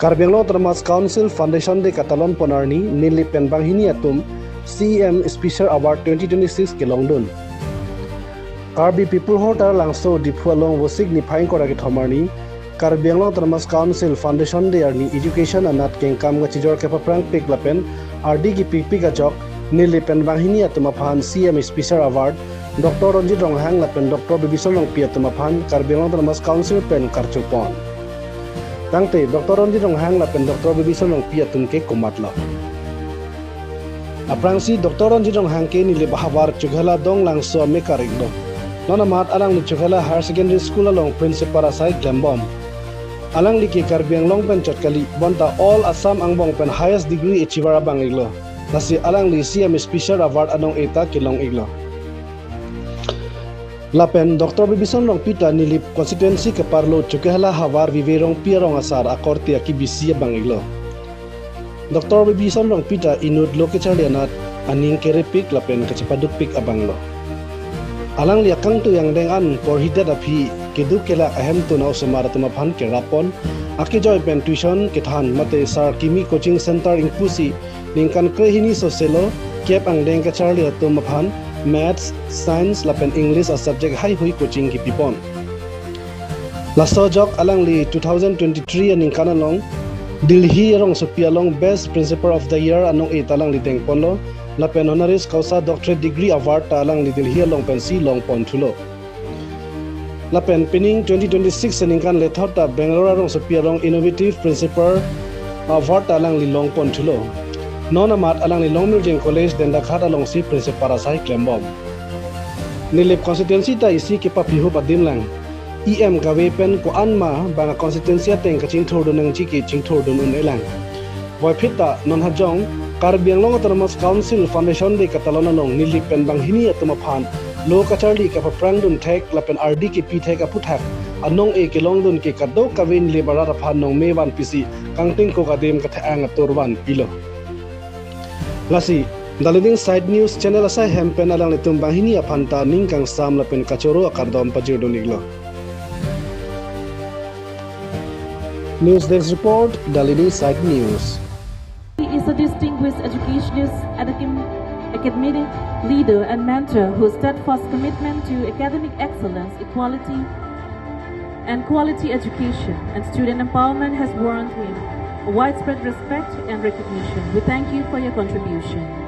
Karbianglo Termas Council Foundation de katalon pon arni Nilip pen banghini atum CEM Special Award 2026 kelong dun. Karbi people hotar langso diphualong wosik nipaing koragi thomarni Karbianglo Termas Council Foundation de arni education anat kengkam ngachijor kepaprang pik lapen RD ki pik ajok Nilip pen banghini atum aphan CEM Special Award Dr. Ronjit Ronghang lapen Dr. Bibison long pi atum aphan Karbianglo Termas Council pen karchupon. Tangte Dr. Ronjit Ronghang lapen Dr. Bibison long pi atum ke kumatlo. Aprangsi Dr. Ronjit Ronghang ke Nilip hawar chughala dong langso mekarik do. Nona mat alang ni chughala higher secondary school along principal asai glambom. Alang liki Karbianglong pen chotkali bonta all Assam angbong pen highest degree achiever abang iglo. Nasi alang li CEM Special Award anong eta kelong iglo. Lapen Dr. Bibison long pita Nilip constituency ke parlo chukehla hawar viverong pierong asar akorti akibisi bang iglo. Dr. Bibison long pita inud lokechalianat aning kerepik lapen kecepaduk pik abanglo. Alang liakang tu yang dengan porhidat api keduk kelak ahem tu nau semar tumaphan ke rapon akijoy pen tuition kethan mate sar kimi coaching center ingpusi lingkan krehini soselo kep ang deng kecharli tumaphan Maths, Science, lapen English as subject high hui coaching ki pipon. Lasto jok alang li 2023 aning kanalong Delhi arong sopialong Best Principal of the Year anong italang li tengpon lo lapen honoris causa doctorate degree award ta alang li Delhi long pensi long pon thulo. Lapen pining 2026 aning kan lethot ta Bangalore arong sopialong Innovative Principal award ta alang li long pon thulo. Non amat alang ni Long Milling College dan dakhat along si Principal Asai Klembom. Nilip constituency ta isi ke papihu padim lang. EM gawe pen ko anma banga constituency ateng kaching thordun nang chi ki ching thordun un elang. Boy phita non hajong Karbianglong Termas Council Foundation de katalon along Nilip pen banghini atuma phan lo kacharli ka paprang dun thek lapen RD ki pi thek aputhak anong e kelong dun ke kadok kawin libara phan nong mewan pisi kangting ko kadem ka thaang aturwan pilo. Lasi, daliding side news channel asai hempen alang litum banghini aphanta ningkang sam lapen kachoro akardom pajirdo niglo. News Desk report, daliding side news. He is a distinguished educationist, academic leader and mentor whose steadfast commitment to academic excellence, equality and quality education and student empowerment has warranted him widespread respect and recognition. We thank you for your contribution.